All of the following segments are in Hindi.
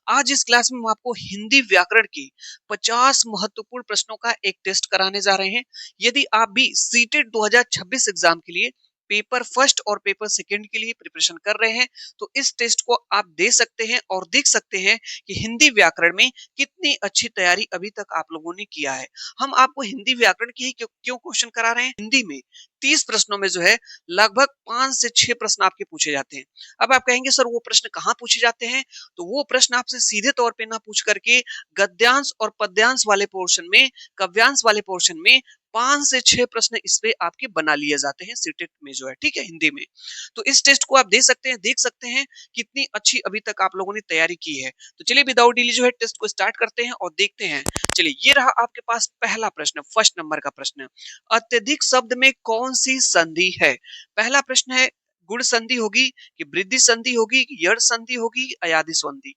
आज इस क्लास में हम आपको हिंदी व्याकरण की 50 महत्वपूर्ण प्रश्नों का एक टेस्ट कराने जा रहे हैं। यदि आप भी सीटेट 2026 एग्जाम के लिए पेपर फर्स्ट और पेपर सेकंड के लिए प्रिपरेशन कर रहे हैं, तो इस टेस्ट को आप दे सकते हैं और देख सकते हैं कि हिंदी व्याकरण में कितनी अच्छी तैयारी अभी तक आप लोगों ने किया है। हम आपको हिंदी व्याकरण की ही क्यों क्यों क्वेश्चन करा रहे हैं। हिंदी में 30 प्रश्नों में जो है लगभग 5 से 6 प्रश्न आपके पूछे जाते हैं। अब आप कहेंगे सर वो प्रश्न कहाँ पूछे जाते हैं, तो वो प्रश्न आपसे सीधे तौर पे ना पूछ करके गद्यांश और पद्यांश वाले पोर्शन में, काव्यांश वाले पोर्शन में 5 से 6 प्रश्न इस पे आपके बना लिए जाते हैं सीटेट में जो है, ठीक है, हिंदी में। तो इस टेस्ट को आप दे सकते हैं, देख सकते हैं कितनी अच्छी अभी तक आप लोगों ने तैयारी की है। तो चलिए विदाउट डिले जो है टेस्ट को स्टार्ट करते हैं और देखते हैं। चलिए ये रहा आपके पास पहला प्रश्न, फर्स्ट नंबर का प्रश्न। अत्यधिक शब्द में कौन सी संधि है? पहला प्रश्न है, गुण संधि होगी कि वृद्धि संधि होगी कि यड़ संधि होगी, अयादि संधि?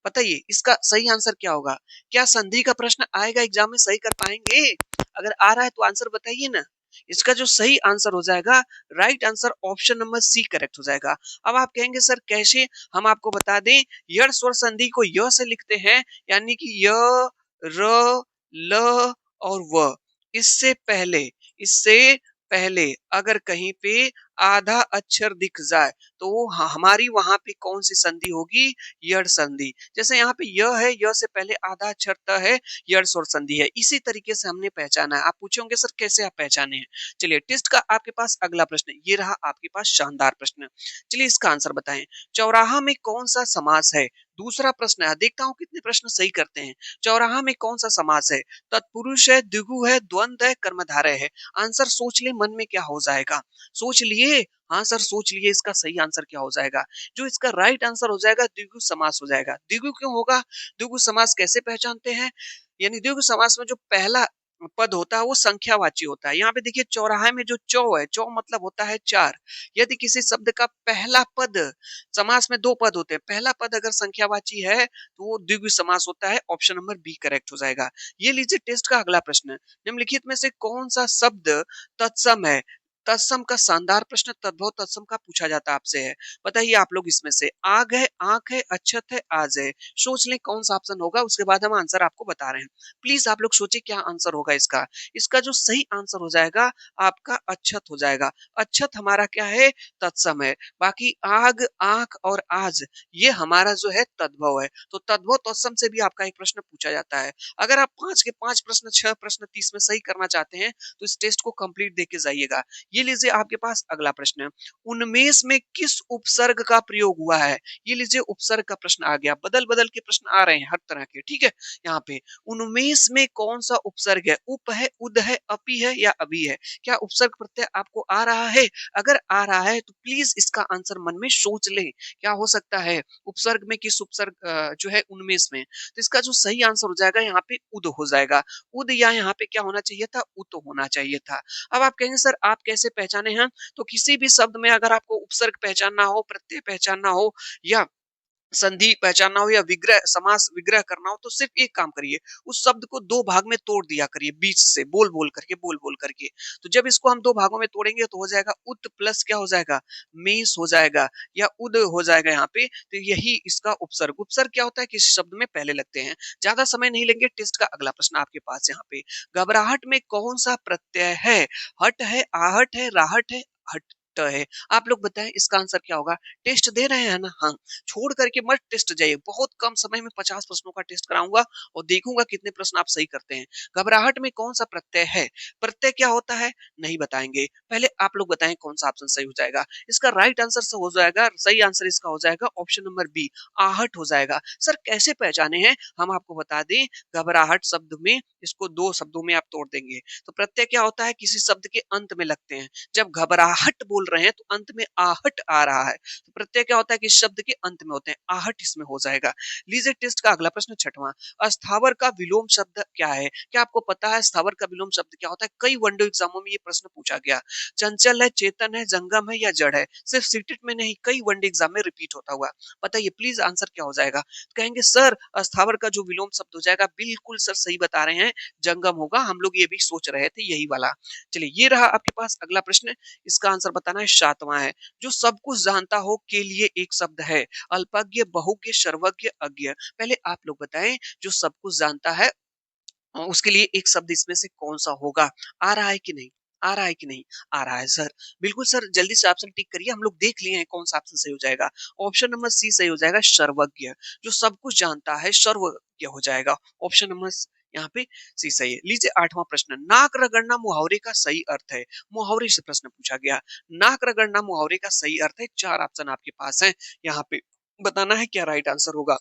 बताइए इसका सही आंसर क्या होगा? क्या संधि का प्रश्न आएगा एग्जाम में, सही कर पाएंगे? अगर आ रहा है तो आंसर बताइए ना। इसका जो सही आंसर हो जाएगा, right answer option number C correct हो जाएगा। अब आप कहेंगे सर कैसे? हम आपको बता दें, यड़ स्वर संधि को य से लिखते हैं, यानी कि य, र, ल और व। इससे पहले अगर कहीं पे आधा अक्षर दिख जाए तो वो हमारी वहां पे कौन सी संधि होगी? यड़ संधि। जैसे यहाँ पे य है, य से पहले आधा अक्षर त है, यड़ स्वर संधि है। इसी तरीके से हमने पहचाना है। आप पूछे होंगे सर कैसे आप पहचाने हैं? चलिए टेस्ट का आपके पास अगला प्रश्न, ये रहा आपके पास शानदार प्रश्न। चलिए इसका आंसर बताएं। चौराहा में कौन सा समास है? दूसरा प्रश्न है, देखता हूँ कितने प्रश्न सही करते हैं। चौराहा में कौन सा समास है? तत्पुरुष है, द्विगु है, द्वंद्व है, कर्मधारय है? आंसर सोच ले मन में क्या हो जाएगा। सोच लिए? हाँ सर सोच लिए, इसका सही आंसर क्या हो जाएगा? जो इसका राइट आंसर हो जाएगा द्विगु समास हो जाएगा। द्विगु क्यों होगा? द्विगु समास कैसे पहचानते हैं? यानी द्विगु समास में जो पहला पद होता है वो संख्यावाची होता है। यहाँ पे देखिए चौराहे में जो चौ है, चौ मतलब होता है 4। यदि किसी शब्द का पहला पद, समास में 2 पद होते हैं, पहला पद अगर संख्यावाची है तो वो द्विगु समास होता है। ऑप्शन नंबर बी करेक्ट हो जाएगा। ये लीजिए टेस्ट का अगला प्रश्न। निम्नलिखित में से कौन सा शब्द तत्सम है? तत्सम का शानदार प्रश्न, तद्भव तत्सम का पूछा जाता आपसे है। बताइए आप लोग इसमें से, आग है, आंख है, अक्षत है, आज है? सोच लें कौन सा ऑप्शन होगा, उसके बाद हम आंसर आपको बता रहे हैं। प्लीज आप लोग सोचिए क्या आंसर होगा इसका। इसका जो सही आंसर हो जाएगा आपका अक्षत हो जाएगा। अक्षत हमारा क्या है? तत्सम है। बाकी आग, आंख और आज ये हमारा जो है तद्भव है। तो तद्भव तत्सम से भी आपका एक प्रश्न पूछा जाता है। अगर आप 5 के 5 प्रश्न, 6 प्रश्न 30 में सही करना चाहते हैं तो इस टेस्ट को कंप्लीट देके जाइएगा। ये लीजिए आपके पास अगला प्रश्न। उन्मेष में किस उपसर्ग का प्रयोग हुआ है? ये लीजिए उपसर्ग का प्रश्न आ गया। बदल बदल के प्रश्न आ रहे हैं हर तरह के, ठीक है। यहाँ पे उन्मेष में कौन सा उपसर्ग है? उप है, उद है, अपी है या अभी है? क्या उपसर्ग प्रत्यय आपको आ रहा है? अगर आ रहा है तो प्लीज इसका आंसर मन में सोच लें। क्या हो सकता है उपसर्ग में? किस उपसर्ग जो है उन्मेष में? तो इसका जो सही आंसर हो जाएगा यहाँ पे उद हो जाएगा। उद या यहाँ पे क्या होना चाहिए था? उत होना चाहिए था। अब आप कहेंगे सर आप कैसे पहचाने हैं? तो किसी भी शब्द में अगर आपको उपसर्ग पहचानना हो, प्रत्यय पहचानना हो या संधि पहचानना हो या विग्रह, समास विग्रह करना हो, तो सिर्फ एक काम करिए, उस शब्द को 2 भाग में तोड़ दिया करिए बीच से, बोल बोल करके, बोल बोल करके। तो जब इसको हम 2 भागों में तोड़ेंगे तो हो जाएगा उत प्लस क्या हो जाएगा? मेष हो जाएगा या उद हो जाएगा यहाँ पे। तो यही इसका उपसर्ग। उपसर्ग क्या होता है? किसी शब्द में पहले लगते हैं। ज्यादा समय नहीं लेंगे, टेस्ट का अगला प्रश्न आपके पास यहाँ पे। घबराहट में कौन सा प्रत्यय है? हट है, आहट है, राहट है, हट है? आप लोग बताएं इसका आंसर क्या होगा। टेस्ट दे रहे हैं ना? हाँ, छोड़ करके मत टेस्ट जाइए। बहुत कम समय में 50 प्रश्नों का टेस्ट कराऊंगा और देखूंगा कितने प्रश्न आप सही करते हैं। घबराहट में कौन सा प्रत्यय है? प्रत्यय क्या होता है नहीं बताएंगे, पहले आप लोग बताएं कौन सा ऑप्शन सही हो जाएगा। इसका राइट आंसर से हो जाएगा, सही आंसर इसका हो जाएगा ऑप्शन नंबर बी, आहट हो जाएगा। सर कैसे पहचाने हैं? हम आपको बता दें, घबराहट शब्द में इसको 2 शब्दों में आप तोड़ देंगे। तो प्रत्यय क्या होता है? किसी शब्द के अंत में लगते हैं। जब घबराहट बोल रहे हैं तो अंत में आहट आ रहा है, तो प्रत्यय क्या होता है कि शब्द के अंत में होते हैं। आहट इसमें हो जाएगा। लीजिए टेस्ट का अगला प्रश्न, छठवां। अस्थावर का विलोम शब्द क्या है? क्या आपको पता है अस्थावर का विलोम शब्द क्या होता है? कई वनडे एग्जामों में ये प्रश्न पूछा गया। चंचल है, चेतन है, जंगम है या जड़ है? सिर्फ सीटेट में नहीं, कई वनडे एग्जाम में रिपीट होता हुआ। बताइए प्लीज आंसर क्या हो जाएगा। तो कहेंगे सर अस्थावर का जो विलोम शब्द हो जाएगा, बिल्कुल सर सही बता रहे हैं, जंगम होगा। हम लोग ये भी सोच रहे थे यही वाला। चलिए ये रहा आपके पास अगला प्रश्न। इसका आंसर बताना बताना है 7वां है, जो सब कुछ जानता हो के लिए एक शब्द है, अल्पज्ञ, बहुज्ञ, सर्वज्ञ, अज्ञ। पहले आप लोग बताएं, जो सब कुछ जानता है उसके लिए एक शब्द इसमें से कौन-सा होगा? आ रहा है कि नहीं? आ रहा है कि नहीं? आ रहा है सर। बिल्कुल सर, जल्दी से ऑप्शन टिक करिए, हम लोग देख लिए हैं कौन-सा ऑप्शन सही हो जाएगा। ऑप्शन नंबर सी सही हो जाएगा, सर्वज्ञ। जो सब कुछ जानता है, सर्वज्ञ हो जाएगा। ऑप्शन नंबर यहाँ पे सी सही है। लीजिए 8वां प्रश्न, नाक रगड़ना मुहावरे का सही अर्थ है। मुहावरे से प्रश्न पूछा गया। नाक रगड़ना मुहावरे का सही अर्थ है, 4 ऑप्शन आपके पास हैं। यहाँ पे बताना है क्या राइट आंसर होगा।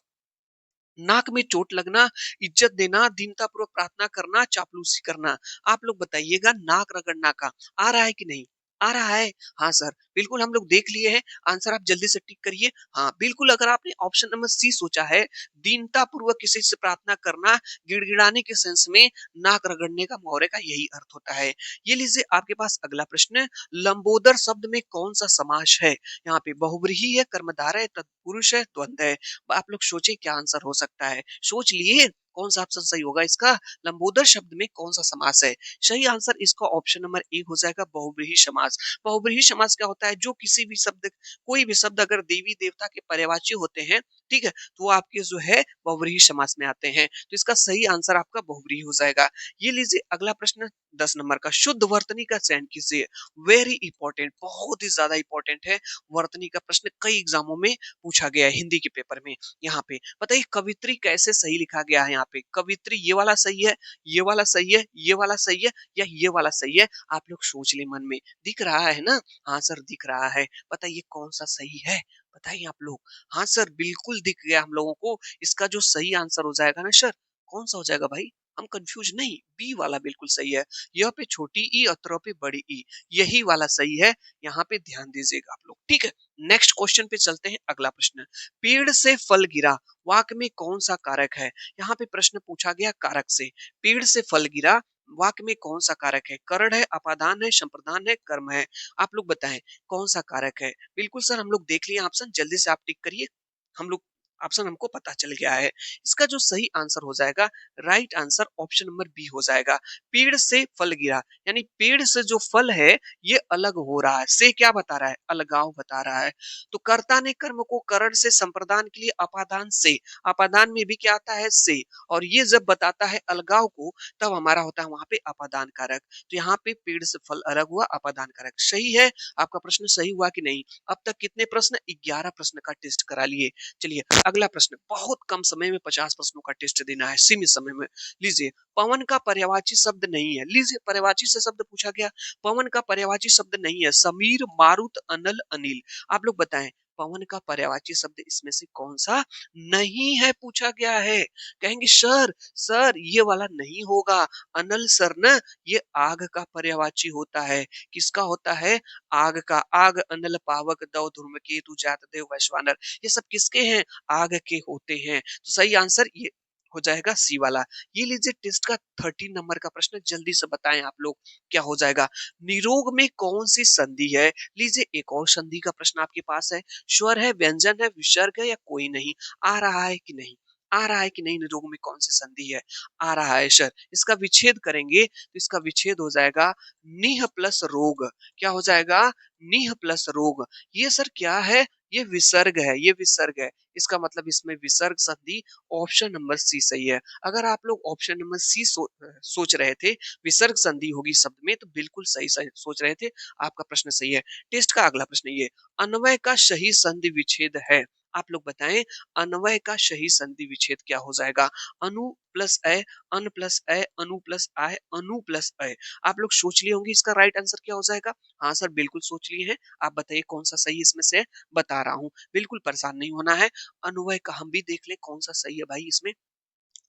नाक में चोट लगना, इज्जत देना, दीनतापूर्वक प्रार्थना करना, चापलूसी करना। आप लोग बताइएगा नाक रगड़ना का आ रहा है कि नहीं? आ रहा है? हाँ सर, बिल्कुल हम लोग देख लिए हैं। आंसर आप जल्दी से टिक करिए। हाँ, बिल्कुल अगर आपने ऑप्शन नंबर सी सोचा है, दीनतापूर्वक किसी से प्रार्थना करना, गिड़गिड़ाने के सेंस में नाक रगड़ने का मुहावरे का यही अर्थ होता है। ये लीजिए आपके पास अगला प्रश्न, लंबोदर शब्द में कौन-सा समास है? यहाँ पे बहुव्रीहि है, कर्मधारय है, तत्पुरुष है, द्वंद्व है। आप लोग सोचे क्या आंसर हो सकता है? सोच लिए कौन सा ऑप्शन सही होगा इसका? लंबोदर शब्द में कौन सा समास है? सही आंसर इसका ऑप्शन नंबर ए हो जाएगा, बहुव्रीहि समास। बहुव्रीहि समास क्या होता है? जो किसी भी शब्द, कोई भी शब्द अगर देवी देवता के पर्यायवाची होते हैं, ठीक है, तो वो आपके जो है बहुव्रीहि समास में आते हैं। तो इसका सही आंसर आपका बहुव्रीहि हो जाएगा। ये लीजिए अगला प्रश्न 10 नंबर का, शुद्ध वर्तनी का चयन कीजिए। वेरी इंपॉर्टेंट, बहुत ही ज्यादा इंपॉर्टेंट है। वर्तनी का प्रश्न कई एग्जामों में पूछा गया है, हिंदी के पेपर में। यहाँ पे बताइए कवित्री कैसे सही लिखा गया है? यहाँ पे कवित्री ये वाला सही है, ये वाला सही है, ये वाला सही है, या ये वाला सही है? आप लोग सोच ले मन में, दिख रहा है ना? हाँ सर दिख रहा है। बताइए कौन सा सही है? बताइए आप लोग। हाँ सर बिल्कुल दिख गया हम लोगों को। इसका जो सही आंसर हो जाएगा ना सर, कौन सा हो जाएगा भाई? हम कंफ्यूज नहीं, बी वाला बिल्कुल सही है। यह पे छोटी ई और तर पे बड़ी ई, यही वाला सही है। यहाँ पे ध्यान दीजिएगा आप लोग, ठीक है। नेक्स्ट क्वेश्चन पे चलते हैं। अगला प्रश्न, पेड़ से फल गिरा, वाक्य में कौन सा कारक है? यहाँ पे प्रश्न पूछा गया कारक से। पेड़ से फल गिरा, वाक्य में कौन सा कारक है? करण है, अपादान है, संप्रदान है, कर्म है। आप लोग बताएं कौन सा कारक है? बिल्कुल सर हम लोग देख लिए ऑप्शन, जल्दी से आप टिक करिए। हम लोग ऑप्शन हमको पता चल गया है। इसका जो सही आंसर हो जाएगा, right answer option number B हो जाएगा। पेड़ से फल गिरा, यानी पेड़ से जो फल है ये अलग हो रहा है। से क्या बता रहा है? अलगाव बता रहा है। तो कर्ता ने कर्म को करण से संप्रदान के लिए अपादान से, अपादान में भी क्या आता है? से। और ये जब बताता है अलगाव को, तब हमारा होता है वहां पे अपादान कारक। तो यहाँ पे पेड़ से फल अलग हुआ, अपादान कारक सही है। आपका प्रश्न सही हुआ कि नहीं? अब तक कितने प्रश्न? 11 प्रश्न का टेस्ट करा लिए। चलिए अगला प्रश्न, बहुत कम समय में 50 प्रश्नों का टेस्ट देना है, सीमित समय में। लीजिए, पवन का पर्यायवाची शब्द नहीं है। लीजिए पर्यायवाची से शब्द पूछा गया, पवन का पर्यायवाची शब्द नहीं है। समीर, मारुत, अनल, अनिल। आप लोग बताएं पवन का पर्यायवाची शब्द इसमें से कौन सा नहीं है? पूछा गया है। कहेंगे सर, सर ये वाला नहीं होगा। अनल सर ना, ये आग का पर्यायवाची होता है। किसका होता है? आग का। आग, अनल, पावक, दव, धूम्रकेतु, जातदेव, वैश्वानर, ये सब किसके हैं? आग के होते हैं। तो सही आंसर ये हो जाएगा सी वाला। ये लीजिए टेस्ट का 13 नंबर का प्रश्न, जल्दी से बताएं आप लोग क्या हो जाएगा। निरोग में कौन सी संधि है? लीजिए एक और संधि का प्रश्न आपके पास है। स्वर है, व्यंजन है, विसर्ग है, या कोई नहीं? आ रहा है कि नहीं? आ रहा है कि नहीं? निरोग में कौन सी संधि है? आ रहा है सर। इसका विच्छेद करेंगे तो इसका विच्छेद हो जाएगा निह प्लस रोग। क्या हो जाएगा? निह प्लस रोग। ये सर क्या है? ये विसर्ग है, ये विसर्ग है। इसका मतलब इसमें विसर्ग संधि, ऑप्शन नंबर सी सही है। अगर आप लोग ऑप्शन नंबर सी सोच रहे थे विसर्ग संधि होगी शब्द में, तो बिल्कुल सही सोच रहे थे। आपका प्रश्न सही है। टेस्ट का अगला प्रश्न ये, अन्वय का सही संधि विच्छेद है। आप लोग बताएं अन्वय का सही संधि विच्छेद क्या हो जाएगा? अनु प्लस अ, अन प्लस अ, अनु प्लस आय, अनु प्लस अ। आप लोग सोच लिए होंगे इसका राइट आंसर क्या हो जाएगा। हाँ सर बिल्कुल सोच लिए हैं। आप बताइए कौन सा सही इसमें से है? बता रहा हूँ, बिल्कुल परेशान नहीं होना है। अन्वय का हम भी देख ले कौन सा सही है भाई इसमें।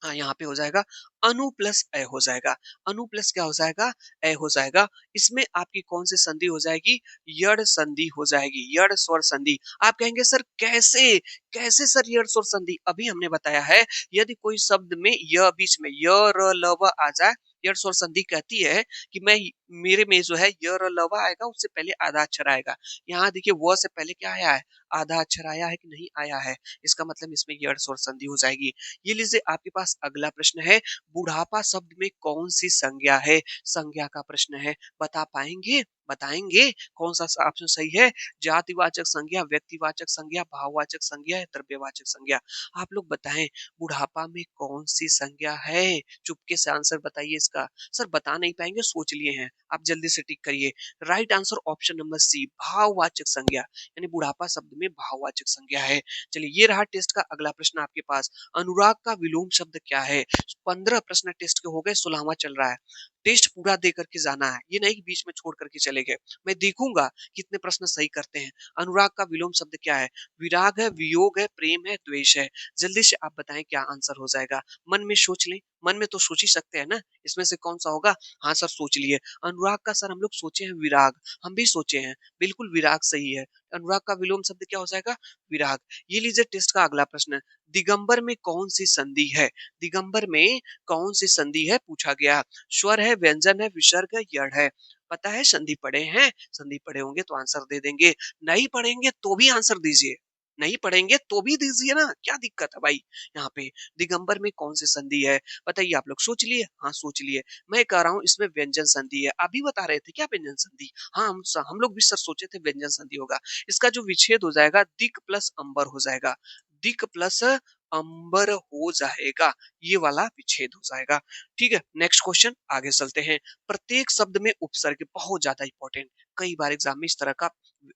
हाँ यहाँ पे हो जाएगा अनु प्लस अ हो जाएगा। अनु प्लस क्या हो जाएगा? अ हो जाएगा। इसमें आपकी कौन सी संधि हो जाएगी? यड़ संधि हो जाएगी, यड़ स्वर संधि। आप कहेंगे सर कैसे? कैसे सर यड़ स्वर संधि? अभी हमने बताया है, यदि कोई शब्द में य बीच में य र ल व आ जाए, यड़ स्वर संधि कहती है कि मैं, मेरे में जो है य र ल व आएगा, उससे पहले आधा अक्षर आएगा। यहाँ देखिए व से पहले क्या आया है? आधा अक्षर आया है कि नहीं आया है? इसका मतलब इसमें यड़ स्वर संधि हो जाएगी। ये लीजिए आपके पास अगला प्रश्न है, बुढ़ापा शब्द में कौन सी संज्ञा है? संज्ञा का प्रश्न है, बता पाएंगे? बताएंगे कौन सा ऑप्शन सही है? जातिवाचक संज्ञा, व्यक्तिवाचक संज्ञा, भाववाचक संज्ञा या द्रव्यवाचक संज्ञा? आप लोग बताएं, बुढ़ापा में कौन सी संज्ञा है? चुपके से आंसर बताइए इसका। सर बता नहीं पाएंगे, सोच लिए हैं, आप जल्दी से टिक करिए। Right answer option number C, भाववाचक संज्ञा, यानी बुढ़ापा शब्द में भाववाचक संज्ञा है। चलिए ये रहा टेस्ट का अगला प्रश्न आपके पास। अनुराग का विलोम शब्द क्या है? 15 प्रश्न टेस्ट के हो गए, 16वां चल रहा है। टेस्ट पूरा दे करके जाना है, ये नहीं कि बीच में छोड़ करके चले गए। मैं देखूंगा कितने प्रश्न सही करते हैं। अनुराग का विलोम शब्द क्या है? विराग है, वियोग है, प्रेम है, द्वेष है? जल्दी से आप बताएं क्या आंसर हो जाएगा। मन में सोच लें, मन में तो सोच ही सकते हैं ना, इसमें से कौन सा होगा? हाँ सर सोच लिए। अनुराग का सर हम लोग सोचे हैं विराग, हम भी सोचे हैं, बिल्कुल विराग सही है। अनुराग का विलोम शब्द क्या हो जाएगा? विराग। ये लीजिए टेस्ट का अगला प्रश्न। दिगंबर में कौन सी संधि है? दिगंबर में कौन सी संधि है पूछा गया। स्वर है, व्यंजन है, विसर्ग है, यड़ है? पता है संधि पढ़े हैं? संधि पढ़े होंगे तो आंसर दे देंगे, नहीं पढ़ेंगे तो भी आंसर दीजिए, नहीं पढ़ेंगे तो भी दीजिए ना, क्या दिक्कत है भाई? यहाँ पे दिगंबर में कौन सी संधि है बताइए। आप लोग सोच लिए? हाँ सोच लिए। मैं कह रहा हूँ इसमें व्यंजन संधि है। अभी बता रहे थे क्या व्यंजन संधि? हाँ हम लोग भी सर सोचे थे व्यंजन संधि होगा। इसका जो विच्छेद हो जाएगा दिक प्लस अंबर हो जाएगा, दिक प्लस अंबर हो जाएगा, ये वाला विच्छेद हो जाएगा। ठीक है, नेक्स्ट क्वेश्चन आगे चलते हैं। प्रत्येक शब्द में उपसर्ग बहुत ज्यादा इंपॉर्टेंट, कई बार एग्जाम में इस तरह का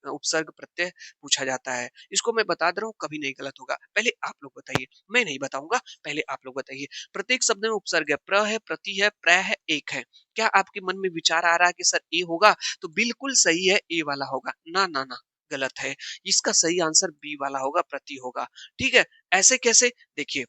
उपसर्ग प्रत्यय पूछा जाता है। इसको मैं बता दे रहा हूँ, कभी नहीं गलत होगा। पहले आप लोग बताइए, मैं नहीं बताऊंगा, पहले आप लोग बताइए। प्रत्येक शब्द में उपसर्ग है, प्र है, प्रति है, प्रय है, एक है। क्या आपके मन में विचार आ रहा है कि सर ए होगा? तो बिल्कुल सही है, ए वाला होगा। ना ना ना, गलत है। इसका सही आंसर बी वाला होगा, प्रति होगा। ठीक है, ऐसे कैसे? देखिए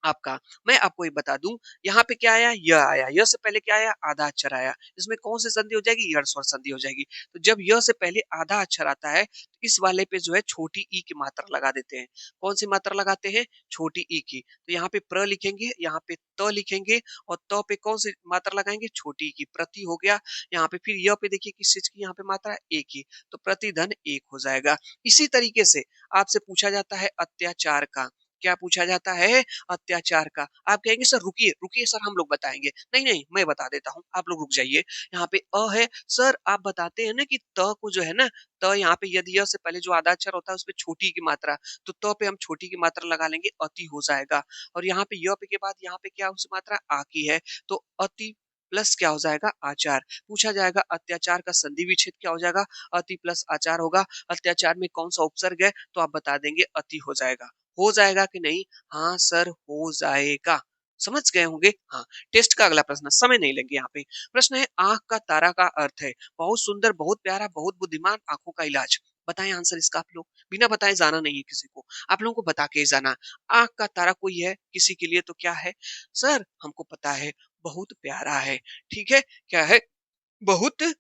आपका, मैं आपको ये बता दूं, यहाँ पे क्या आया? य आया। य से पहले क्या आया? आधा अक्षर आया। इसमें कौन सी संधि हो जाएगी? यड़ स्वर संधि हो जाएगी। तो जब य से पहले आधा अक्षर आता है तो इस वाले पे जो है छोटी ई की मात्रा लगा देते हैं। कौन सी मात्रा लगाते हैं? छोटी ई की। तो यहाँ पे प्र लिखेंगे, यहाँ पे त लिखेंगे, और त पे कौन सी मात्रा लगाएंगे? छोटी ई की। प्रति हो गया। यहाँ पे फिर य पे देखिए किस चीज की यहाँ पे मात्रा है? एक की। तो प्रतिधन एक हो जाएगा। इसी तरीके से आपसे पूछा जाता है अत्याचार का। क्या पूछा जाता है? अत्याचार का। आप कहेंगे सर रुकिए रुकिए सर हम लोग बताएंगे। नहीं नहीं, मैं बता देता हूँ, आप लोग रुक जाइए। यहाँ पे अ है। सर आप बताते हैं ना कि त को जो है ना, त यहाँ पे यदि य से पहले जो आधा अक्षर होता है उसपे छोटी की मात्रा, तो त पे हम छोटी की मात्रा लगा लेंगे, अति हो जाएगा। और यहाँ पे य पे के बाद यहाँ पे क्या उस मात्रा? आ की है, तो अति प्लस क्या हो जाएगा? आचार। पूछा जाएगा अत्याचार का संधि विच्छेद क्या हो जाएगा? अति प्लस आचार होगा। अत्याचार में कौन सा उपसर्ग है? तो आप बता देंगे अति हो जाएगा। हो जाएगा कि नहीं? हाँ सर हो जाएगा। समझ गए होंगे? हाँ। टेस्ट का अगला प्रश्न, समय नहीं लेंगे यहाँ पे। प्रश्न है, आंख का तारा का अर्थ है बहुत सुंदर, बहुत प्यारा, बहुत बुद्धिमान, आंखों का इलाज। बताएं आंसर इसका। आप लोग बिना बताए जाना नहीं है किसी को, आप लोगों को बता के ही जाना। आंख का तारा कोई है किसी के लिए तो क्या है? सर हमको पता है, बहुत प्यारा है। ठीक है, क्या है? बहुत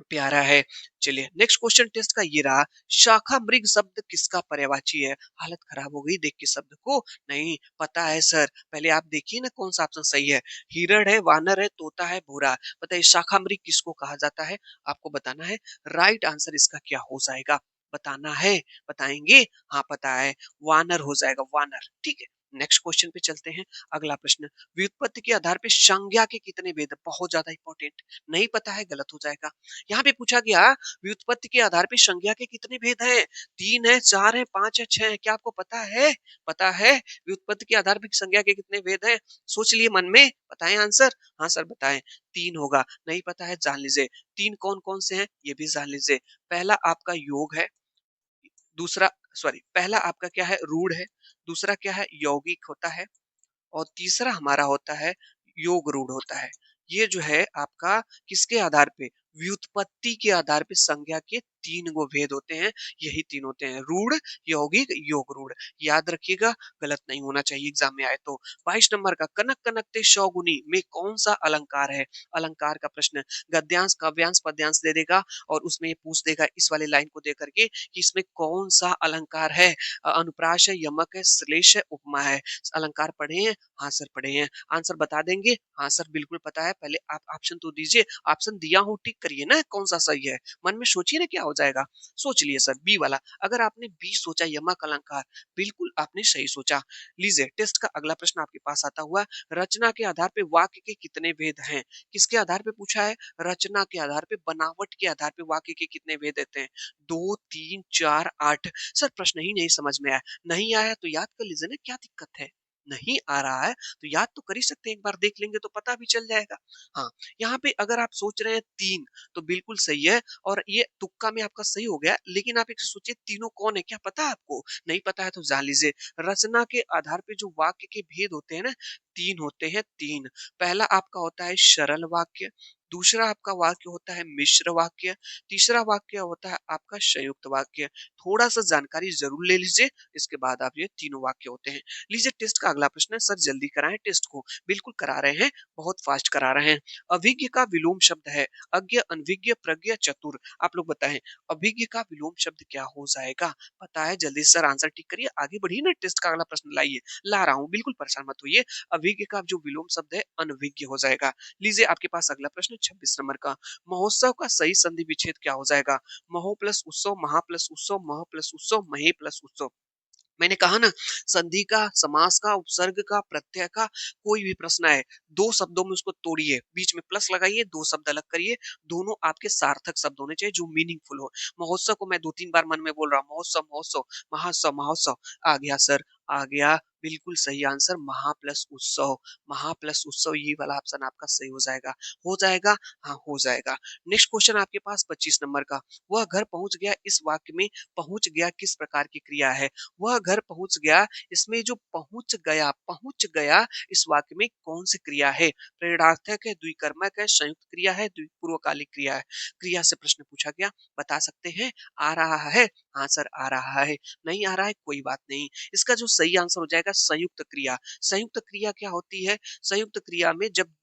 प्यारा है। चलिए नेक्स्ट क्वेश्चन टेस्ट का ये रहा। शाखा मृग शब्द किसका पर्यायवाची है? हालत खराब हो गई देख के शब्द को, नहीं पता है सर? पहले आप देखिए ना कौन सा ऑप्शन सही है। हिरण है, वानर है, तोता है, भूरा। बताइए शाखा मृग किसको कहा जाता है? आपको बताना है। राइट आंसर इसका क्या हो जाएगा? बताना है, बताएंगे? हाँ पता है, वानर हो जाएगा, वानर। ठीक है, नेक्स्ट क्वेश्चन पे चलते हैं। अगला प्रश्न, व्युत्पत्ति के आधार पे संज्ञा के कितने भेद? बहुत ज्यादा इंपॉर्टेंट, नहीं पता है गलत हो जाएगा। यहाँ पे पूछा गया व्युत्पत्ति के आधार पे संज्ञा के कितने भेद हैं? 3 है, 4 है, 5 है, 6 है? क्या आपको पता है? पता है व्युत्पत्ति के आधार पे संज्ञा के कितने भेद हैं? सोच लिए मन में, बताएं आंसर। हाँ सर बताएं। 3 होगा। नहीं पता है जान लीजिए। 3 कौन कौन से हैं ये भी जान लीजिए। पहला आपका योग है, दूसरा सॉरी पहला आपका क्या है? रूढ़ है, दूसरा क्या है? यौगिक होता है, और तीसरा हमारा होता है योग रूढ़ होता है। ये जो है आपका किसके आधार पे? व्युत्पत्ति के आधार पे संज्ञा के 3 गो भेद होते हैं, यही 3 होते हैं, रूढ़, यौगिक, योग रूढ़। याद रखिएगा, गलत नहीं होना चाहिए एग्जाम में आए तो। 22 नंबर का, कनक कनकते शौगुनी में कौन सा अलंकार है? अलंकार का प्रश्न। गद्यांश, काव्यांश, पद्यांश दे देगा, और उसमें ये पूछ देगा इस वाले लाइन को दे करके कि इसमें कौन सा अलंकार है? अनुप्रास है, यमक है, श्लेष है, उपमा है? अलंकार पढ़े हैं? हाँ सर पढ़े हैं। आंसर बता देंगे? हाँ सर बिल्कुल पता है। पहले आप ऑप्शन तो दीजिए, ऑप्शन दिया हूँ टिक करिए ना कौन सा सही है, मन में सोचिए ना क्या हो जाएगा। सोच लिए सर बी वाला। अगर आपने बी सोचा यमक अलंकार, बिल्कुल आपने सही सोचा। लीजिए टेस्ट का अगला प्रश्न आपके पास आता हुआ, रचना के आधार पे वाक्य के कितने भेद हैं? किसके आधार पे पूछा है? रचना के आधार पे, बनावट के आधार पे वाक्य के कितने भेद देते हैं? 2, 3, 4, 8। सर प्रश्न ही नहीं समझ में आया। नहीं आया तो याद कर लीजिए ना, क्या दिक्कत है? नहीं आ रहा है तो याद तो कर ही सकते हैं, एक बार देख लेंगे तो पता भी चल जाएगा। हाँ, यहाँ पे अगर आप सोच रहे हैं 3 तो बिल्कुल सही है और ये तुक्का में आपका सही हो गया, लेकिन आप एक सोचिए तीनों कौन है, क्या पता है आपको? नहीं पता है तो जान लीजिए। रचना के आधार पे जो वाक्य के भेद होते हैं ना, 3 होते हैं 3। पहला आपका होता है सरल वाक्य, दूसरा आपका वाक्य होता है मिश्र वाक्य, तीसरा वाक्य होता है आपका संयुक्त वाक्य। थोड़ा-सा जानकारी ज़रूर ले लीजिए, इसके बाद आप ये तीनों वाक्य होते हैं। लीजिए टेस्ट का अगला प्रश्न है, सर जल्दी कराएँ टेस्ट को। बिल्कुल करा रहे हैं, बहुत फास्ट करा रहे हैं। अभिज्ञ का विलोम शब्द है अज्ञ, अनभिज्ञ, प्रज्ञ, चतुर। आप लोग बताएं अभिज्ञ का विलोम शब्द क्या हो जाएगा? पता है? जल्दी से सर आंसर टिक करिए, आगे बढ़िए ना, टेस्ट का अगला प्रश्न लाइए। ला रहा हूँ, बिल्कुल परेशान मत होइए। अभिज्ञ का जो विलोम शब्द है अनभिज्ञ हो जाएगा। लीजिए आपके पास अगला प्रश्न 26 नंबर का, महोत्सव का सही संधि विच्छेद क्या हो जाएगा? महो प्लस उत्सव, महा प्लस उत्सव, मह प्लस उत्सव, महे प्लस उत्सव। मैंने कहा ना, संधि का, समास का, उपसर्ग का, प्रत्यय का कोई भी प्रश्न है, 2 शब्दों में उसको तोड़िए, बीच में प्लस लगाइए, 2 शब्द अलग करिए, दोनों आपके सार्थक शब्द होने चाहिए जो मीनिंगफुल हो। महोत्सव को मैं 2-3 बार मन में बोल रहा हूँ, महोत्सव, महोत्सव, महोत्सव, महोत्सव। आ गया सर, आ गया, बिल्कुल सही आंसर महा प्लस उत्सव। महा प्लस उत्सव, ये वाला ऑप्शन आपका सही हो जाएगा। हो जाएगा? हाँ, हो जाएगा। नेक्स्ट क्वेश्चन आपके पास 25 नंबर का, वह घर पहुँच गया, इस वाक्य में पहुँच गया किस प्रकार की क्रिया है? वह घर पहुंच गया, इसमें जो पहुंच गया इस वाक्य में कौन सी क्रिया है? प्रेरणार्थक है, द्विकर्मक है, संयुक्त क्रिया है, पूर्वकालिक क्रिया है? क्रिया से प्रश्न पूछा गया, बता सकते हैं? आ रहा है? हाँ सर आ रहा है। नहीं आ रहा है कोई बात नहीं। इसका जो सही आंसर हो जाएगा संयुक्त क्रिया। संयुक्त क्रिया क्या होती है? संयुक्त क्रिया में जब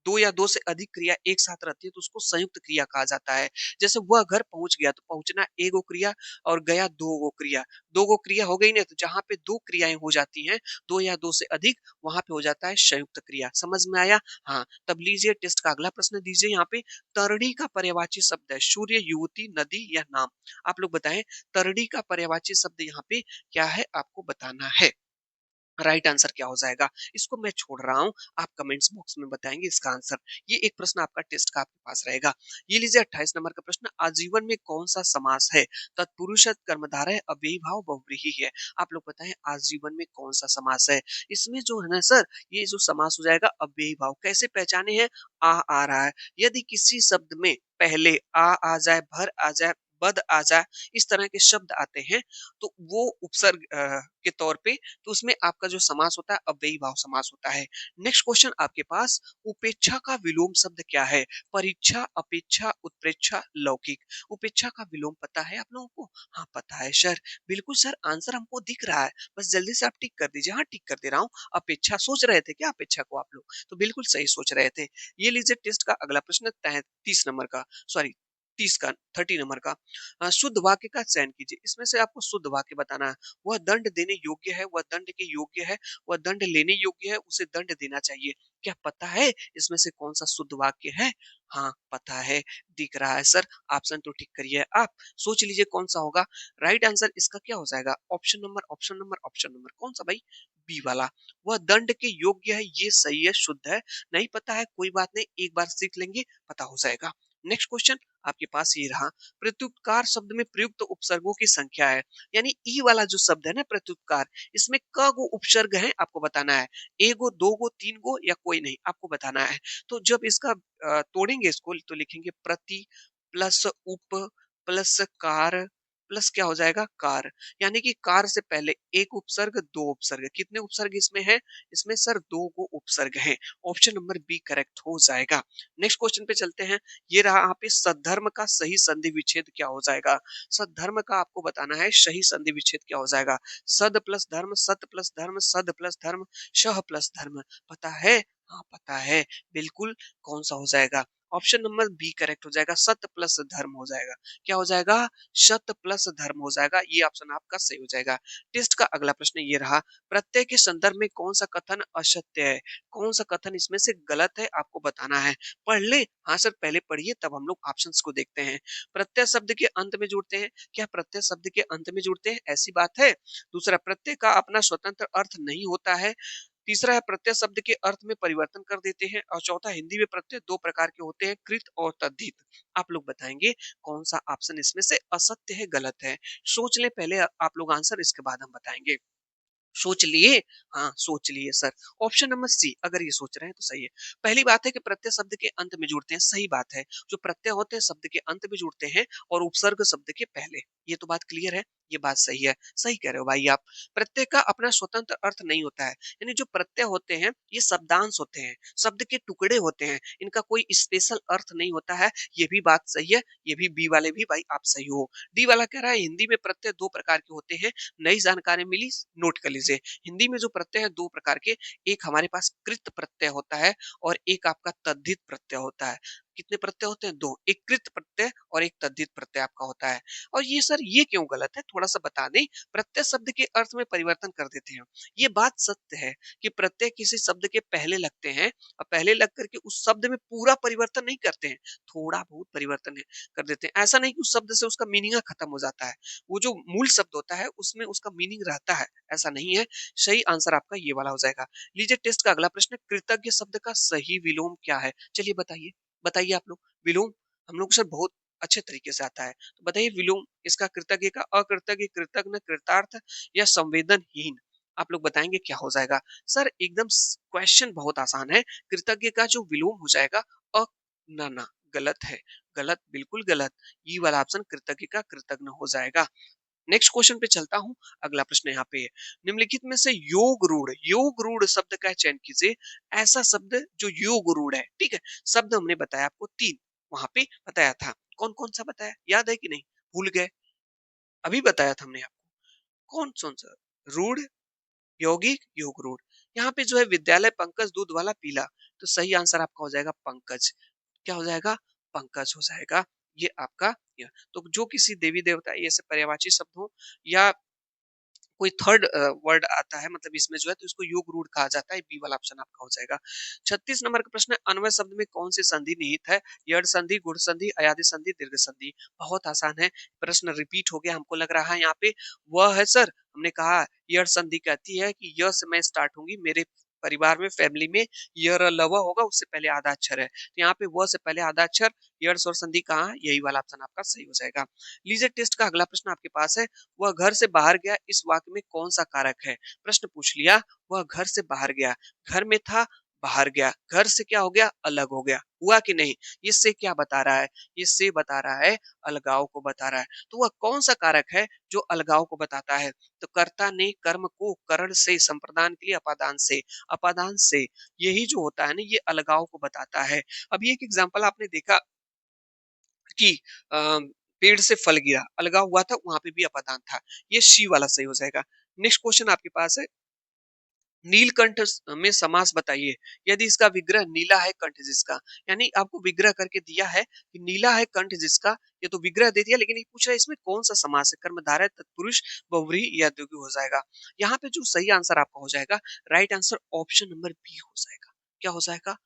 2 या 2 से अधिक क्रिया एक साथ रहती है तो उसको संयुक्त क्रिया कहा जाता है। जैसे वह घर पहुँच गया, तो पहुँचना एगो क्रिया और गया 2 गो क्रिया। 2 गो क्रिया हो गई ना, तो जहाँ पे 2 क्रियाएँ हो जाती हैं, 2 या 2 से अधिक, वहाँ पे हो जाता है संयुक्त क्रिया। समझ में आया? हाँ, तब लीजिए टेस्ट का अगला प्रश्न दीजिए यहाँ पे। तरड़ी का पर्यायवाची शब्द है सूर्य, युवती, नदी या नाम? आप लोग बताएँ तरड़ी का पर्यायवाची शब्द यहाँ पे क्या है, आपको बताना है। राइट आंसर क्या हो जाएगा? इसको मैं छोड़ रहा हूँ, आप कमेंट्स बॉक्स में बताएंगे इसका आंसर। ये एक प्रश्न आपका टेस्ट का आपके पास रहेगा। ये लीजिए 28 नंबर का प्रश्न, आजीवन में कौन सा समास है? तत्पुरुष है, कर्मधारय है, अव्ययी भाव, बहुव्रीहि है? आप लोग बताएं आजीवन में कौन सा समास है? इसमें जो है ना सर, ये जो समास हो जाएगा अव्ययी भाव। कैसे पहचाने हैं? आ रहा है, यदि किसी शब्द में पहले आ जाए, भर आ जाए, बद आ जाए, इस तरह के शब्द आते हैं, तो वो उपसर्ग के तौर पे, तो उसमें आपका जो समास होता है अव्ययी भाव समास होता है। नेक्स्ट क्वेश्चन आपके पास, उपेक्षा का विलोम शब्द क्या है? परीक्षा, अपेक्षा, उत्प्रेक्षा, लौकिक। उपेक्षा का विलोम पता है आप लोगों को? हाँ पता है सर। बिल्कुल सर, आंसर हमको दिख रहा है, बस जल्दी से आप टिक कर दीजिए। हाँ टिक कर दे रहा हूँ। अपेक्षा सोच रहे थे क्या, अपेक्षा को आप लोग? तो बिल्कुल सही सोच रहे थे। ये लीजिए टेस्ट का अगला प्रश्न 33 नंबर का, सॉरी 30 का, 30 नंबर का। शुद्ध वाक्य का चयन कीजिए, इसमें से आपको शुद्ध वाक्य बताना है। वह दंड देने योग्य है, वह दंड के योग्य है, वह दंड लेने योग्य है, उसे दंड देना चाहिए। क्या पता है इसमें से कौन सा शुद्ध वाक्य है? हाँ पता है, दिख रहा है सर। ऑप्शन तो ठीक करिए, आप सोच लीजिए कौन सा होगा। राइट आंसर इसका क्या हो जाएगा? Option number, option number, option number, कौन सा भाई? बी वाला। वह दंड के योग्य है, ये सही है, शुद्ध है। नहीं पता है कोई बात नहीं, एक बार सीख लेंगे, पता हो जाएगा। नेक्स्ट क्वेश्चन आपके पास ये रहा, प्रत्युत्कार शब्द में प्रयुक्त उपसर्गों की संख्या है, यानी ई वाला जो शब्द है ना प्रत्युत्कार, इसमें क गो उपसर्ग है आपको बताना है। एगो, दो गो, तीन गो या कोई नहीं, आपको बताना है। तो जब इसका तोड़ेंगे इसको, तो लिखेंगे प्रति प्लस उप प्लस कार प्लस क्या हो जाएगा कार, यानी कि कार से पहले एक उपसर्ग, दो उपसर्ग। कितने उपसर्ग इसमें है? इसमें सर 2 गो उपसर्ग हैं। ऑप्शन नंबर बी करेक्ट हो जाएगा। नेक्स्ट क्वेश्चन पे चलते हैं। ये रहा यहाँ पे, सद्धर्म का सही संधि विच्छेद क्या हो जाएगा? सद्धर्म का आपको बताना है सही संधि विच्छेद क्या हो जाएगा। सद प्लस धर्म, सत प्लस धर्म, सद प्लस धर्म, शह प्लस धर्म। पता है? हाँ पता है, बिल्कुल। कौन सा हो जाएगा? ऑप्शन नंबर बी करेक्ट हो जाएगा, सत्य प्लस धर्म हो जाएगा। क्या हो जाएगा? सत्य प्लस धर्म हो जाएगा, ये ऑप्शन आपका सही हो जाएगा। टेस्ट का अगला प्रश्न ये रहा, प्रत्यय के संदर्भ में कौन सा कथन असत्य है, कौन सा कथन इसमें से गलत है, आपको बताना है। पढ़ ले? हाँ सर पहले पढ़िए तब हम लोग ऑप्शंस को देखते हैं। प्रत्यय शब्द के अंत में जुड़ते हैं, क्या प्रत्यय शब्द के अंत में जुड़ते हैं? ऐसी बात है। दूसरा, प्रत्यय का अपना स्वतंत्र अर्थ नहीं होता है। तीसरा है, प्रत्यय शब्द के अर्थ में परिवर्तन कर देते हैं। और चौथा, हिंदी में प्रत्यय दो प्रकार के होते हैं, कृत और तद्धित। आप लोग बताएंगे कौन सा ऑप्शन इसमें से असत्य है, गलत है। सोच ले पहले आप लोग आंसर, इसके बाद हम बताएंगे। सोच लिए? हाँ सोच लिए सर। ऑप्शन नंबर सी, अगर ये सोच रहे हैं तो सही है। पहली बात है कि प्रत्यय शब्द के अंत में जुड़ते हैं, सही बात है। जो प्रत्यय होते हैं शब्द के अंत में जुड़ते हैं और उपसर्ग शब्द के पहले। ये तो बात क्लियर है, ये बात सही है। सही कह रहे हो भाई आप। प्रत्यय का अपना स्वतंत्र अर्थ नहीं होता है, यानी जो प्रत्यय होते हैं ये शब्दांश होते हैं, शब्द के टुकड़े होते हैं, इनका कोई स्पेशल अर्थ नहीं होता है। ये भी बात सही है, ये भी बी वाले भी भाई आप सही हो। डी वाला कह रहा है हिंदी में प्रत्यय दो प्रकार के होते हैं, नई जानकारी मिली, नोट कर लीजिए। हिंदी में जो प्रत्यय है दो प्रकार के, एक हमारे पास कृत प्रत्यय होता है और एक आपका तद्धित प्रत्यय होता है। कितने प्रत्यय होते हैं? दो, एक कृत प्रत्यय और एक तद्धित प्रत्यय आपका होता है। और ये सर ये क्यों गलत है, थोड़ा सा बता दें। प्रत्यय शब्द के अर्थ में परिवर्तन कर देते हैं, ये बात सत्य है कि प्रत्यय किसी शब्द के पहले लगते हैं और पहले लग करके उस शब्द में पूरा परिवर्तन नहीं करते हैं, थोड़ा बहुत परिवर्तन कर देते हैं। ऐसा नहीं कि उस शब्द से उसका मीनिंग खत्म हो जाता है, वो जो मूल शब्द होता है उसमें उसका मीनिंग रहता है, ऐसा नहीं है। सही आंसर आपका ये वाला हो जाएगा। लीजिए टेस्ट का अगला प्रश्न, कृतज्ञ शब्द का सही विलोम क्या है? चलिए बताइए, बताइए आप लोग। विलोम हम लोग सर बहुत अच्छे तरीके से आता है, तो बताइए विलोम इसका कृतज्ञ का, अकृतज्ञ, कृतज्ञ, कृतार्थ या संवेदनहीन। आप लोग बताएंगे क्या हो जाएगा? सर एकदम क्वेश्चन बहुत आसान है। कृतज्ञ का जो विलोम हो जाएगा अ, ना ना, गलत है, गलत, बिल्कुल गलत। ये वाला ऑप्शन कृतज्ञ का कृतज्ञ हो जाएगा। नेक्स्ट क्वेश्चन पे चलता हूं। अगला प्रश्न यहाँ पे है, निम्नलिखित में से योग रूढ़ शब्द का चयन कीजिए। ऐसा शब्द जो योग रूढ़ है, ठीक है। शब्द हमने बताया आपको तीन, वहां पे बताया था। कौन कौन सा बताया, याद है कि नहीं? भूल गए? अभी बताया था हमने आपको। कौन कौन सा? रूढ़, यौगिक, योग रूढ़। यहाँ पे जो है विद्यालय पंकज दूध वाला पीला, तो सही आंसर आपका हो जाएगा पंकज। क्या हो जाएगा? पंकज हो जाएगा। ये आपका तो जो किसी देवी देवता ऐसे पर्यायवाची शब्द हो या कोई थर्ड वर्ड आता है, मतलब इसमें जो है तो इसको योग रूढ़ कहा जाता है। बी वाला ऑप्शन आपका हो जाएगा। 36 नंबर का प्रश्न है, अन्वय शब्द में कौन सी संधि निहित है? यड़ संधि, गुण संधि, अयादि संधि, दीर्घ संधि। बहुत आसान है, प्रश्न रिपीट हो गया हमको लग रहा है यहाँ पे। वह है सर, हमने कहा यड़ संधि कहती है कि य से मैं स्टार्ट होंगी, मेरे परिवार में, फैमिली में य र ल व होगा, उससे पहले आधा अक्षर है, तो यहाँ पे व से पहले आधा अक्षर, यड़ स्वर संधि कहाँ है? यही वाला ऑप्शन आपका सही हो जाएगा। लीजिए टेस्ट का अगला प्रश्न आपके पास है, वह घर से बाहर गया, इस वाक्य में कौन सा कारक है? प्रश्न पूछ लिया, वह घर से बाहर गया, घर में था, बाहर गया, घर से क्या हो गया? अलग हो गया, हुआ कि नहीं? ये से क्या बता रहा है? ये से बता रहा है अलगाव को बता रहा है। तो वह कौन सा कारक है जो अलगाव को बताता है? तो कर्ता ने कर्म को करण से, संप्रदान के लिए अपादान से, अपादान से, यही जो होता है ना ये अलगाव को बताता है। अभी एक एग्जाम्पल आपने देखा कि पेड़ से फल गिरा, अलगाव हुआ था, वहां पे भी अपादान था। ये शी वाला सही हो जाएगा। नेक्स्ट क्वेश्चन आपके पास है, नीलकंठ में समास बताइए यदि इसका विग्रह नीला है कंठ जिसका। यानी आपको विग्रह करके दिया है कि नीला है कंठ जिसका, ये तो विग्रह दे दिया, लेकिन ये पूछ रहा है इसमें कौन सा समास है? कर्मधारय, तत्पुरुष, बहुव्रीहि या द्विगु हो जाएगा। यहाँ पे जो सही आंसर आपका हो जाएगा, right answer option number B हो जाएगा। क्या हो जाएगा?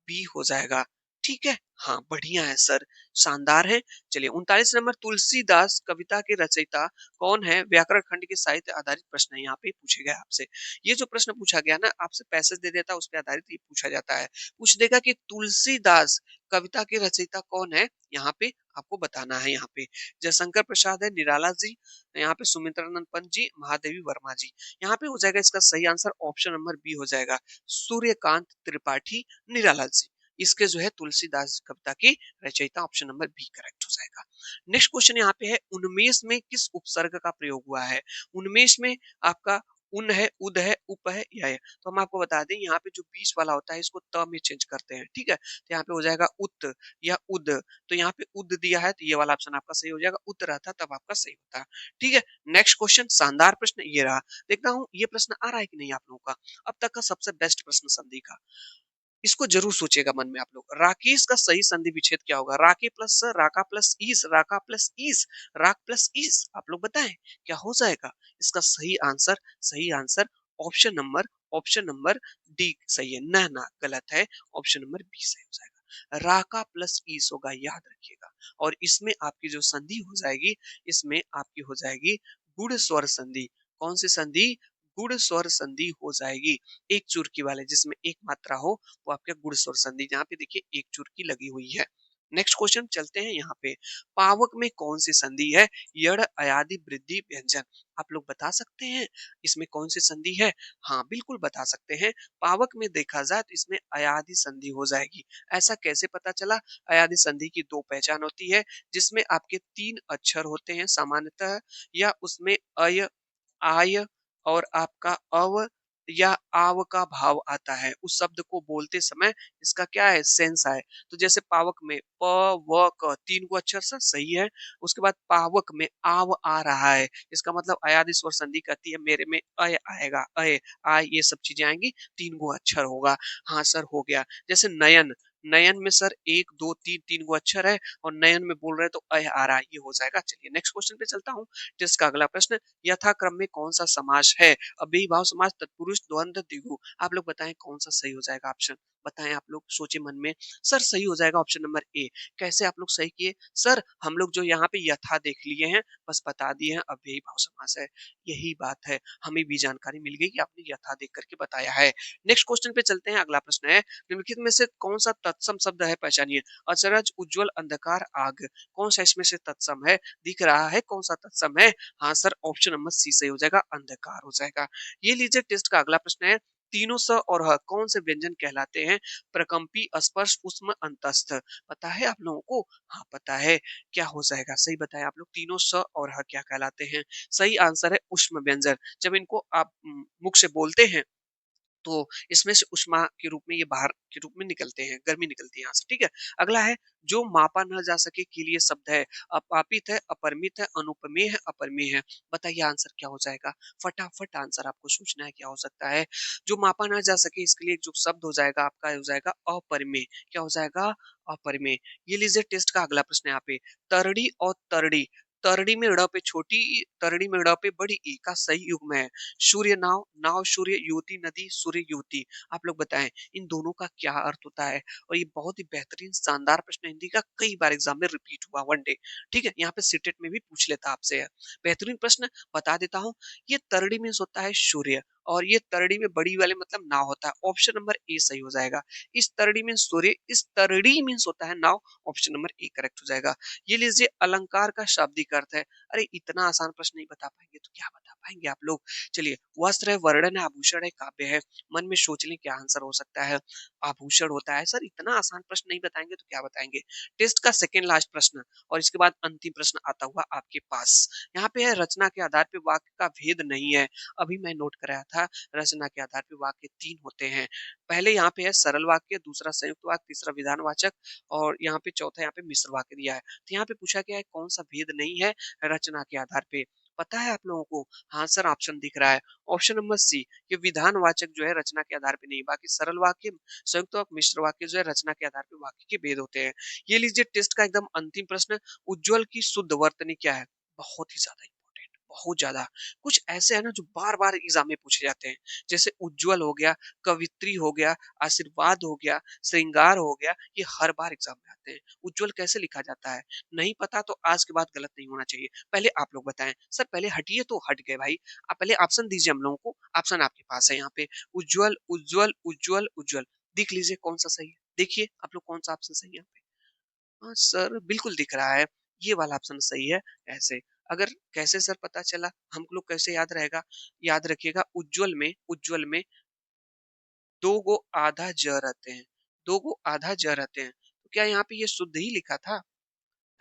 बी हो जाएगा। ठीक है, हाँ बढ़िया है सर, शानदार है। चलिए 39 नंबर, तुलसीदास कविता के रचयिता कौन है? व्याकरण खंड के साहित्य आधारित प्रश्न है, यहाँ पे पूछे गए आपसे। ये जो प्रश्न पूछा गया ना, आपसे पैसेज दे देता उस पे आधारित ये पूछा जाता है। पूछ देगा कि तुलसीदास कविता के रचयिता कौन है, यहाँ पे आपको बताना है। यहाँ पे जयशंकर प्रसाद है, निराला जी, यहाँ पे सुमित्रानंद पंत जी, महादेवी वर्मा जी। यहाँ पे हो जाएगा इसका सही आंसर ऑप्शन नंबर बी हो जाएगा, सूर्यकांत त्रिपाठी, निराला जी। इसके जो है तुलसीदास कविता की रचयिता, ऑप्शन नंबर बी करेक्ट हो जाएगा। नेक्स्ट क्वेश्चन यहाँ पे है, उन्मेष में किस उपसर्ग का प्रयोग हुआ है? उन्मेष में आपका उन है, उद है, उप है, या है। तो हम आपको बता दें यहाँ पे जो बीच वाला होता है इसको त में चेंज करते हैं, ठीक है। तो यहाँ पे हो जाएगा उत या उद, तो यहाँ पे उद दिया है तो ये वाला ऑप्शन आपका सही हो जाएगा, उत रहता तब आपका सही होता है। ठीक है, नेक्स्ट क्वेश्चन, शानदार प्रश्न ये रहा। देखता हूँ ये प्रश्न आ रहा है कि नहीं आप लोगों का। अब तक का सबसे बेस्ट प्रश्न संधि का, इसको जरूर सोचिएगा मन में आप लोग। राकेश का सही संधि विच्छेद क्या होगा? राके प्लस स, राका प्लस ईस, राका प्लस ईस, राक प्लस ईस। आप लोग बताएं क्या हो जाएगा इसका सही आंसर? सही आंसर ऑप्शन नंबर डी सही है। ना ना गलत है, ऑप्शन नंबर बी सही हो जाएगा। राका प्लस ईस होगा, याद रखिएगा। और इसमें आपकी जो संधि हो जाएगी, इसमें आपकी हो जाएगी गुड़ स्वर संधि। कौन सी संधि? गुड़ स्वर संधि हो जाएगी। एक चुरकी वाले जिसमें एक मात्रा हो वो आपके गुड़ स्वर संधि। यहाँ पे देखिए एक चुरकी लगी हुई है। नेक्स्ट क्वेश्चन चलते हैं यहाँ पे। पावक में कौन सी संधि है? यड़ अयादि वृद्धि व्यंजन। आप लोग बता सकते हैं इसमें कौन सी संधि है? हाँ बिल्कुल बता सकते हैं। पावक में देखा जाए तो इसमें अयादि संधि हो जाएगी। ऐसा कैसे पता चला? अयादि संधि की दो पहचान होती है, जिसमें आपके तीन अक्षर होते हैं सामान्यतः, या उसमें अय, आय और आपका अव या आव का भाव आता है। उस शब्द को बोलते समय इसका क्या है? सेंस है। तो जैसे पावक में प व क तीन को अक्षर से सही है। उसके बाद पावक में आव आ रहा है, इसका मतलब अयादि स्वर संधि कहती है मेरे में अय आएगा, अय आय ये सब चीजें आएंगी, तीन गो अक्षर होगा। हाँ सर हो गया। जैसे नयन, नयन में सर एक दो तीन तीन गो अक्षर है और नयन में बोल रहे हैं तो अय आ रहा है, ये हो जाएगा। चलिए नेक्स्ट क्वेश्चन पे चलता हूँ। जिसका अगला प्रश्न, यथाक्रम में कौन सा समास है? अव्ययी भाव समास, तत्पुरुष, द्वंद्व, द्विगु। आप लोग बताएं कौन सा सही हो जाएगा ऑप्शन? बताएं आप लोग, सोचे मन में। सर सही हो जाएगा ऑप्शन नंबर ए। कैसे आप लोग सही किए? सर हम लोग जो यहाँ पे यथा देख लिए हैं, बस बता दिए हैं अव्ययी भाव समास है। यही बात है, हमें भी जानकारी मिल गई कि आपने यथा देख करके बताया है। नेक्स्ट क्वेश्चन पे चलते हैं। अगला प्रश्न है, निम्नलिखित में से कौन सा तत्सम शब्द है? पहचानिए। अचरज, उज्ज्वल, अंधकार, आग। कौन सा इसमें से तत्सम है? दिख रहा है कौन सा तत्सम है? हाँ सर ऑप्शन नंबर सी सही हो जाएगा, अंधकार हो जाएगा। ये लीजिए टेस्ट का अगला प्रश्न है। तीनों स और ह कौन से व्यंजन कहलाते हैं? प्रकंपी, स्पर्श, उष्म, अंतस्थ। पता है आप लोगों को? हाँ पता है। क्या हो जाएगा? सही बताएं आप लोग, तीनों स और ह क्या कहलाते हैं? सही आंसर है उष्म व्यंजन। जब इनको आप मुख से बोलते हैं तो इसमें से उष्मा के रूप में ये बाहर के रूप में निकलते हैं, गर्मी निकलती है यहाँ से। ठीक है। अगला है, जो मापा न जा सके के लिए शब्द है। अपापित है, अपरिमित है, अनुपमेय है, अपरिमेय है। बताइए आंसर क्या हो जाएगा? फटाफट आंसर आपको सोचना है क्या हो सकता है। जो मापा न जा सके इसके लिए जो शब्द हो जाएगा आपका हो जाएगा अपरिमेय। क्या हो जाएगा? अपरिमेय। ये लीजिए टेस्ट का अगला प्रश्न है यहाँ पे। तरड़ी और तरड़ी, तरड़ी में ड़ पे छोटी ई, तरड़ी में ड़ पे बड़ी ई का सही युग्म है। सूर्य नाव, नाव सूर्य, युवती नदी, सूर्य युवती। आप लोग बताएं इन दोनों का क्या अर्थ होता है? और ये बहुत ही बेहतरीन शानदार प्रश्न हिंदी का, कई बार एग्जाम में रिपीट हुआ वन डे। ठीक है, यहाँ पे सीटेट में भी पूछ लेता आपसे है। बेहतरीन प्रश्न बता देता हूँ। ये तरड़ी मीन्स होता है सूर्य, और ये तरड़ी में बड़ी वाले मतलब नाव होता है। ऑप्शन नंबर ए सही हो जाएगा। इस तरड़ी में सूर्य, इस तरड़ी मीन्स होता है नाव। ऑप्शन नंबर ए करेक्ट हो जाएगा। ये लीजिए अलंकार का शाब्दिक अर्थ है। अरे इतना आसान प्रश्न नहीं बता पाएंगे तो क्या बता पाएंगे आप लोग। चलिए, वस्त्र है, वर्णन है, आभूषण है, काव्य है। मन में सोच लें क्या आंसर हो सकता है। आभूषण होता है सर। इतना आसान प्रश्न नहीं बताएंगे तो क्या बताएंगे। टेस्ट का सेकेंड लास्ट प्रश्न और इसके बाद अंतिम प्रश्न आता हुआ आपके पास। यहाँ पे है, रचना के आधार पे वाक्य का भेद नहीं है। अभी मैं नोट कराया था, रचना के आधार पे वाक्य तीन होते हैं। पहले यहाँ पे है सरल वाक्य, दूसरा संयुक्त वाक्य, तीसरा विधानवाचक, और यहाँ पे चौथा यहाँ पे मिश्र वाक्य दिया है। तो यहाँ पे पूछा गया है कौन सा भेद नहीं है रचना के आधार पे। पता है आप लोगों को? हाँ सर ऑप्शन दिख रहा है, ऑप्शन नंबर सी। ये विधानवाचक जो है रचना के आधार पे नहीं, बाकी सरल वाक्य, संयुक्त वाक्य, मिश्र वाक्य जो है रचना के आधार पे वाक्य के भेद होते हैं। ये लीजिए टेस्ट का एकदम अंतिम प्रश्न। उज्जवल की शुद्ध वर्तनी क्या है? बहुत ही ज्यादा इंपॉर्टेंट, बहुत ज्यादा। कुछ ऐसे है ना जो बार बार एग्जाम में पूछे जाते हैं। जैसे उज्जवल हो गया, कवित्री हो गया, आशीर्वाद हो गया, श्रृंगार हो गया, ये हर बार एग्जाम में आते हैं। उज्जवल कैसे लिखा जाता है? नहीं पता तो आज के बाद गलत नहीं होना चाहिए। पहले आप लोग बताएं। सर पहले हटिए तो हट गए भाई। आप पहले ऑप्शन दीजिए हम लोगों को। ऑप्शन आपके पास है यहाँ पे। उज्जवल, उज्जवल, उज्जवल, उज्जवल। देख लीजिए कौन सा सही है। देखिए आप लोग कौन सा ऑप्शन सही है यहाँ पे। हाँ सर बिल्कुल दिख रहा है, ये वाला ऑप्शन सही है। ऐसे अगर कैसे सर पता चला, हम लोग कैसे याद रहेगा? याद रखिएगा, उज्जवल में दो गो आधा ज रहते हैं, दो गो आधा ज रहते हैं। तो क्या यहाँ पे ये शुद्ध ही लिखा था?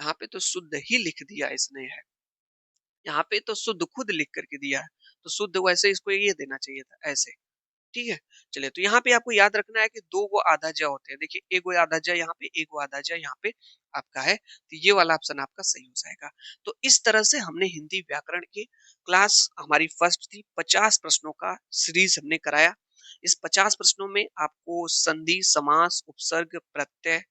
यहाँ पे तो शुद्ध ही लिख दिया इसने है। यहाँ पे तो शुद्ध खुद लिख करके दिया है, तो शुद्ध वैसे इसको ये देना चाहिए था ऐसे। ठीक है? चलिए तो यहाँ पे आपको याद रखना है कि 2 गो आधा ज होते हैं। देखिए 1 गो आधा ज यहाँ पे, 1 गो आधा ज यहाँ पे आपका है। तो ये वाला ऑप्शन आपका सही हो जाएगा। तो इस तरह से हमने हिंदी व्याकरण की क्लास हमारी फर्स्ट थी, 50 प्रश्नों का सीरीज़ हमने कराया। इस 50 प्रश्नों में आपको संधि, समास, उपसर्ग, प्रत्यय,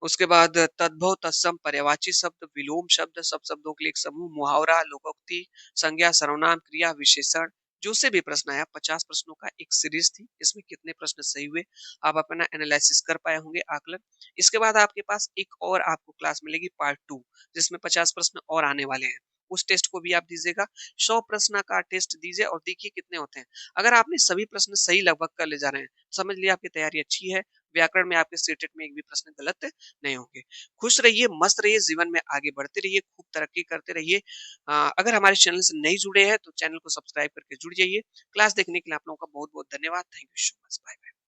उसके बाद तद्भव, तत्सम, पर्यायवाची शब्द, विलोम शब्द, सब शब्दों के लिए एक समूह, मुहावरा, लोकोक्ति, संज्ञा, सर्वनाम, क्रिया, विशेषण, जो से भी प्रश्न आया 50 प्रश्नों का एक सीरीज थी। इसमें कितने प्रश्न सही हुए, आप अपना एनालिसिस कर पाए होंगे आकलन। इसके बाद आपके पास एक और आपको क्लास मिलेगी पार्ट 2, जिसमें 50 प्रश्न और आने वाले हैं। उस टेस्ट को भी आप दीजिएगा। 100 प्रश्न का टेस्ट दीजिए और देखिए कितने होते हैं। अगर आपने सभी प्रश्न सही लगभग कर ले जा रहे हैं, समझ लिया आपकी तैयारी अच्छी है। व्याकरण में आपके सीटेट में एक भी प्रश्न गलत नहीं होंगे। खुश रहिए, मस्त रहिए, जीवन में आगे बढ़ते रहिए, खूब तरक्की करते रहिए। अगर हमारे चैनल से नहीं जुड़े हैं तो चैनल को सब्सक्राइब करके जुड़ जाइए। क्लास देखने के लिए आप लोगों का बहुत-बहुत धन्यवाद। Thank you so much. Bye bye.